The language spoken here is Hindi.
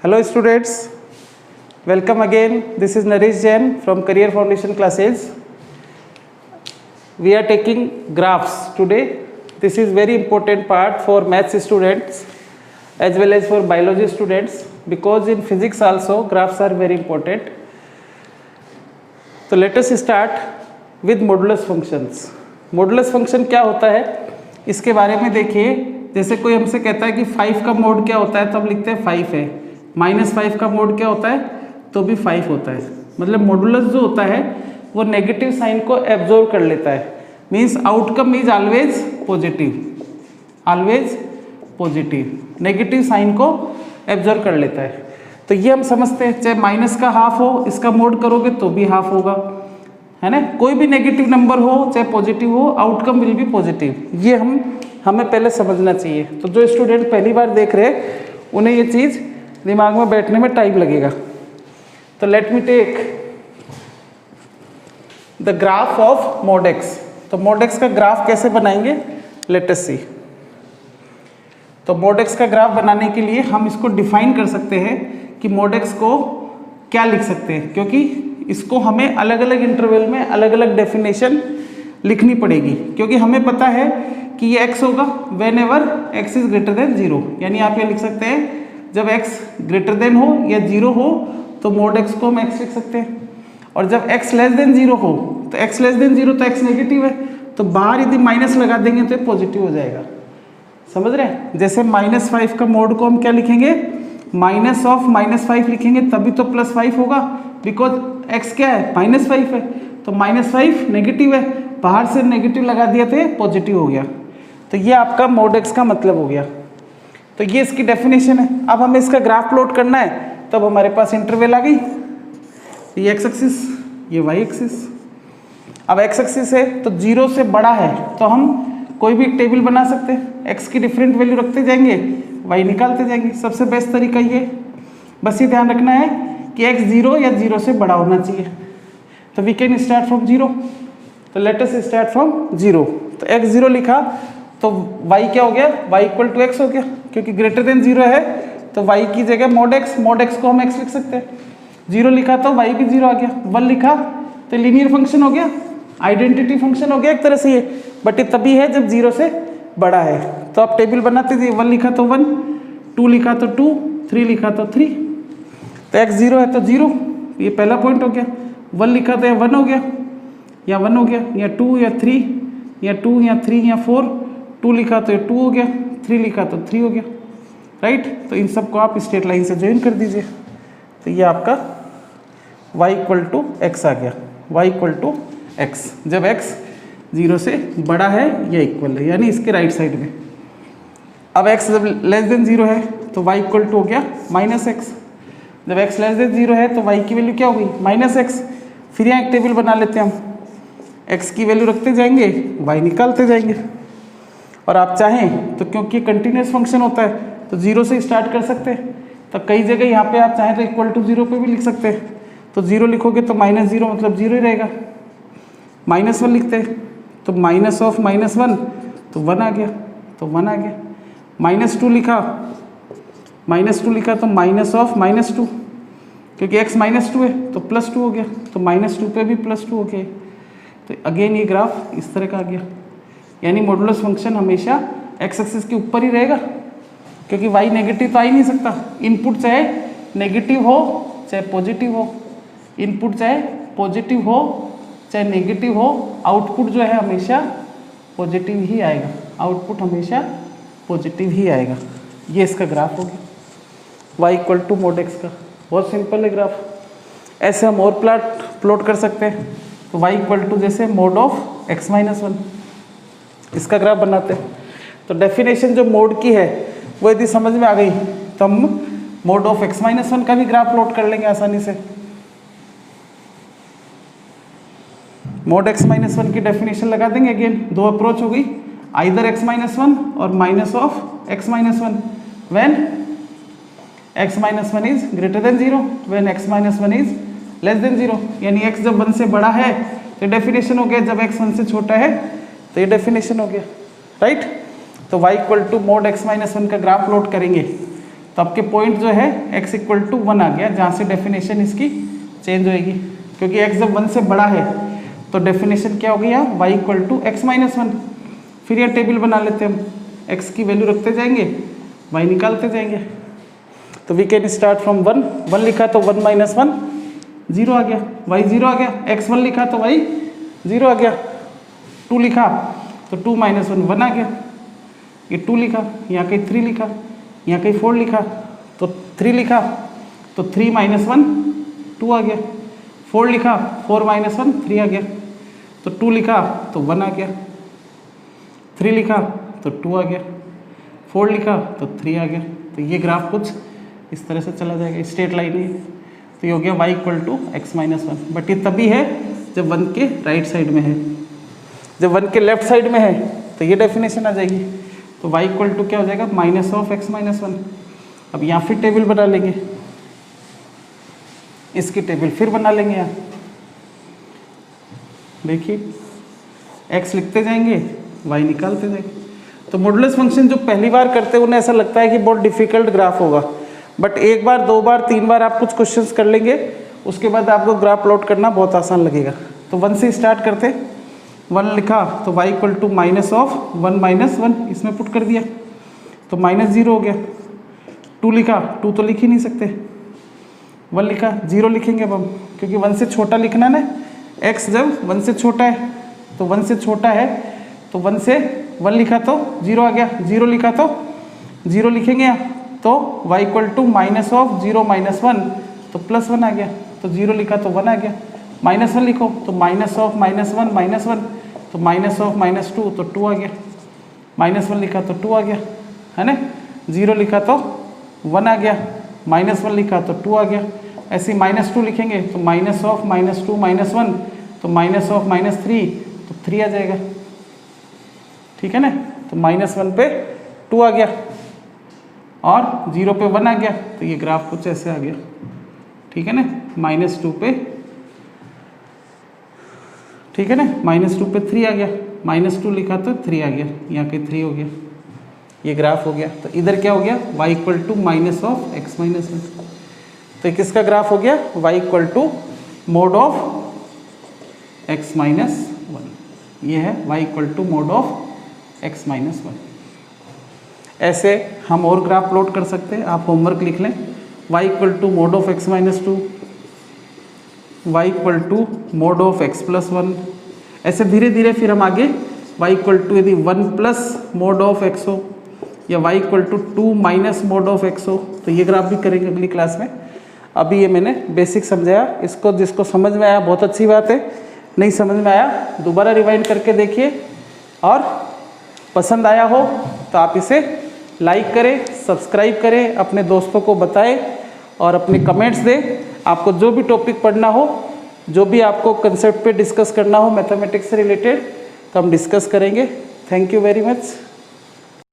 Hello students, welcome again. This is Naresh Jain from Career Foundation classes. We are taking graphs today. This is very important part for maths students as well as for biology students, because in physics also graphs are very important. So let us start with modulus functions. Modulus function क्या होता है इसके बारे में देखिए. जैसे कोई हमसे कहता है कि 5 का मोड क्या होता है, तो हम लिखते हैं 5 है. -5 का मोड क्या होता है, तो भी 5 होता है. मतलब मॉडुलस जो होता है वो नेगेटिव साइन को एब्जॉर्ब कर लेता है. Means outcome is always positive, negative sign को एब्जॉर्ब कर लेता है. तो ये हम समझते हैं. चाहे माइनस का हाफ हो, इसका मोड करोगे तो भी हाफ होगा, है ना. कोई भी नेगेटिव नंबर हो चाहे पॉजिटिव हो, आउटकम विल बी पॉजिटिव. ये हमें पहले समझना चाहिए. तो जो स्टूडेंट पहली बार देख रहे हैं उन्हें ये चीज़ दिमाग में बैठने में टाइम लगेगा. तो let me take the graph of mod x. तो mod x का ग्राफ कैसे बनाएंगे, लेट अस सी. तो mod x का ग्राफ बनाने के लिए हम इसको डिफाइन कर सकते हैं कि mod x को क्या लिख सकते हैं, क्योंकि इसको हमें अलग अलग इंटरवल में अलग अलग डेफिनेशन लिखनी पड़ेगी. क्योंकि हमें पता है कि ये x होगा when ever x is greater than 0. यानी आप ये लिख सकते हैं जब x ग्रेटर देन हो या 0 हो तो mod x को हम x लिख सकते हैं. और जब x लेस देन 0 हो तो x लेस देन 0 तो x नेगेटिव है, तो बाहर यदि माइनस लगा देंगे तो ये पॉजिटिव हो जाएगा. समझ रहे हैं. जैसे -5 का मोड को हम क्या लिखेंगे, माइनस ऑफ -5 लिखेंगे, तभी तो +5 होगा. बिकॉज x क्या है, -5 है, तो -5 नेगेटिव है, बाहर से नेगेटिव लगा दिया तो पॉजिटिव हो गया. तो ये आपका mod x का मतलब हो गया. तो ये इसकी डेफिनेशन है. अब हमें इसका ग्राफ प्लॉट करना है, तब हमारे पास इंटरवल आ गई. ये x एक्सिस, ये y एक्सिस. अब x एक्सिस है तो 0 से बड़ा है तो हम कोई भी एक टेबल बना सकते हैं. x की डिफरेंट वैल्यू रखते जाएंगे, y निकालते जाएंगे. सबसे बेस्ट तरीका ये, बस ये ध्यान रखना है कि x 0 या 0 से बड़ा होना चाहिए. तो वी कैन स्टार्ट फ्रॉम 0. तो लेट अस स्टार्ट फ्रॉम 0. तो x 0 लिखा तो y क्या हो गया, y इक्वल टू x हो गया. क्योंकि ग्रेटर देन 0 है तो y की जगह mod x को हम x लिख सकते हैं. 0 लिखा तो y भी 0 आ गया. 1 लिखा तो लीनियर फंक्शन हो गया, आइडेंटिटी फंक्शन हो गया एक तरह से ये. बट ये तभी है जब 0 से बड़ा है. तो आप टेबल बनाते थे. 1 लिखा तो 1, 2 लिखा तो 2, 3 लिखा तो 3. तो x 0 है तो 0, ये पहला पॉइंट हो गया. 1 लिखा तो 1 हो गया, या 1 हो गया, या 2 या 3 या 2 या 3 या 4. 2 लिखा तो 2 हो गया, 3 लिखा तो 3 हो गया. राइट. तो इन सबको आप स्ट्रेट लाइन से ज्वाइन कर दीजिए. तो ये आपका y इक्वल टू एक्स आ गया. y इक्वल टू एक्स जब x 0 से बड़ा है या इक्वल है, यानी इसके राइट साइड में. अब x जब लेस देन 0 है तो y इक्वल टू हो गया -x. जब x लेस देन 0 है तो y की वैल्यू क्या होगी, -x. फिर यहाँ एक टेबल बना लेते हैं हम. x की वैल्यू रखते जाएंगे, y निकालते जाएंगे. और आप चाहें तो क्योंकि कंटिन्यूस फंक्शन होता है तो 0 से स्टार्ट कर सकते हैं. तो कई जगह यहाँ पे आप चाहें तो इक्वल टू 0 पे भी लिख सकते हैं. तो 0 लिखोगे तो -0 मतलब 0 ही रहेगा. -1 लिखते हैं तो माइनस ऑफ -1 तो 1 आ गया, तो 1 आ गया. -2 लिखा, -2 लिखा तो माइनस ऑफ -2, क्योंकि x -2 है तो +2 हो गया, तो -2 पे भी +2 हो गया. तो अगेन ये ग्राफ इस तरह का आ गया. यानी मॉडुलस फंक्शन हमेशा x एक्सिस के ऊपर ही रहेगा, क्योंकि y नेगेटिव तो आ ही नहीं सकता. इनपुट चाहे नेगेटिव हो चाहे पॉजिटिव हो, इनपुट चाहे पॉजिटिव हो चाहे नेगेटिव हो, आउटपुट जो है हमेशा पॉजिटिव ही आएगा. आउटपुट हमेशा पॉजिटिव ही आएगा. ये इसका ग्राफ हो गया y equal to mod x का. बहुत सिंपल है ग्राफ. ऐसे हम और प्लॉट कर सकते हैं. तो y इक्वल टू जैसे mod ऑफ x -1, इसका ग्राफ बनाते हैं. तो डेफिनेशन जो मोड की है वो यदि समझ में आ गई तो हम mod ऑफ x -1 का भी ग्राफ प्लॉट कर लेंगे आसानी से. mod x -1 की डेफिनेशन लगा देंगे. अगेन 2 अप्रोच हो गई, आइदर x -1 और minus of x -1 when x -1 is greater than 0, when x -1 is less than 0. यानी x जब 1 से बड़ा है तो डेफिनेशन हो गया, जब x 1 से छोटा है तो ये डेफिनेशन हो गया. राइट. तो y equal to mod x -1 का ग्राफ प्लॉट करेंगे तो आपके पॉइंट जो है x इक्वल टू 1 आ गया, जहाँ से डेफिनेशन इसकी चेंज होएगी, क्योंकि x जब 1 से बड़ा है तो डेफिनेशन क्या हो गया, y equal to x minus 1। फिर यह टेबल बना लेते हैं हम, x की वैल्यू रखते जाएंगे, y निकालते जाएंगे। तो वी कैन स्टार्ट फ्रॉम 1 लिखा तो 1 माइनस 1 0 आ गया, y 0 आ गया, x 1 लिखा तो y 0 आ गया, 2 लिखा तो 2 माइनस 1 1 आ गया, ये 2 लिखा, यहाँ कहीं 3 लिखा, यहाँ कहीं 4 लिखा तो 3 लिखा तो 3 माइनस 1 2 आ गया, 4 लिखा 4 माइनस 1 3 आ गया, तो 2 लिखा तो 1 आ गया, 3 लिखा तो 2 आ गया, 4 लिखा तो 3 आ गया। तो ये ग्राफ कुछ इस तरह से चला जाएगा, स्ट्रेट लाइन है। तो ये हो गया y equal to x minus 1। But ये तभी है जब 1 के राइट साइड में है, जब 1 के लेफ्ट साइड में है तो ये डेफिनेशन आ जाएगी। तो y इक्वल टू क्या हो जाएगा, माइनस ऑफ एक्स माइनस 1। अब यहाँ फिर टेबल बना लेंगे, इसकी टेबल फिर बना लेंगे। यहाँ देखिए x लिखते जाएंगे, y निकालते जाएंगे। तो मॉडुलस फंक्शन जो पहली बार करते हैं उन्हें ऐसा लगता है कि बहुत डिफिकल्ट ग्राफ होगा, बट एक बार 2 बार 3 बार आप कुछ क्वेश्चंस कर लेंगे, उसके बाद आपको ग्राफ प्लॉट करना बहुत आसान लगेगा। तो 1 से स्टार्ट करते, 1 लिखा तो y equal to minus of 1 minus 1 इसमें पुट कर दिया तो माइनस 0 हो गया। 2 लिखा, 2 तो लिख ही नहीं सकते, 1 लिखा 0 लिखेंगे अब हम, क्योंकि 1 से छोटा लिखना ना, x जब 1 से छोटा है तो 1 से छोटा है तो 1 से 1 लिखा तो 0 आ गया, 0 लिखा तो 0 लिखेंगे यहाँ, तो y equal to minus of 0 minus 1 तो प्लस 1 आ गया, तो 0 लिखा तो 1 आ गया। माइनस 1 लिखो तो माइनस ऑफ माइनस 1 माइनस 1 तो माइनस ऑफ माइनस 2 तो 2 आ गया, माइनस 1 लिखा तो 2 आ गया, है ना। 0 लिखा तो 1 आ गया, माइनस 1 लिखा तो 2 आ गया। ऐसे माइनस 2 लिखेंगे तो माइनस ऑफ माइनस 2 माइनस 1 तो माइनस ऑफ माइनस 3 तो 3 आ जाएगा, ठीक है ना। तो माइनस 1 पे 2 आ गया और 0 पे 1 आ गया, तो ये ग्राफ कुछ ऐसे आ गया, ठीक है ना। माइनस 2 पे, ठीक है ना, माइनस 2 पे 3 आ गया, माइनस 2 लिखा तो 3 आ गया, यहाँ के 3 हो गया, ये ग्राफ हो गया। तो इधर क्या हो गया, y equal to minus of x minus 1। तो किसका ग्राफ हो गया, y equal to mod of x minus 1। ये है y equal to mod of x minus 1। ऐसे हम और ग्राफ प्लॉट कर सकते हैं, आप होमवर्क लिख लें। y equal to mod of x minus 2, y equal to mod of x plus 1। ऐसे धीरे धीरे फिर हम आगे y इक्वल टू यदि 1 प्लस मोड ऑफ एक्स हो या y equal to 2 minus mod of x हो, तो ये ग्राफ भी करेंगे अगली क्लास में। अभी ये मैंने बेसिक समझाया, इसको जिसको समझ में आया बहुत अच्छी बात है, नहीं समझ में आया दोबारा रिवाइंड करके देखिए, और पसंद आया हो तो आप इसे लाइक करें, सब्सक्राइब करें, अपने दोस्तों को बताएं और अपने कमेंट्स दें। आपको जो भी टॉपिक पढ़ना हो, जो भी आपको कंसेप्ट पे डिस्कस करना हो मैथमेटिक्स से रिलेटेड, तो हम डिस्कस करेंगे। Thank you very much.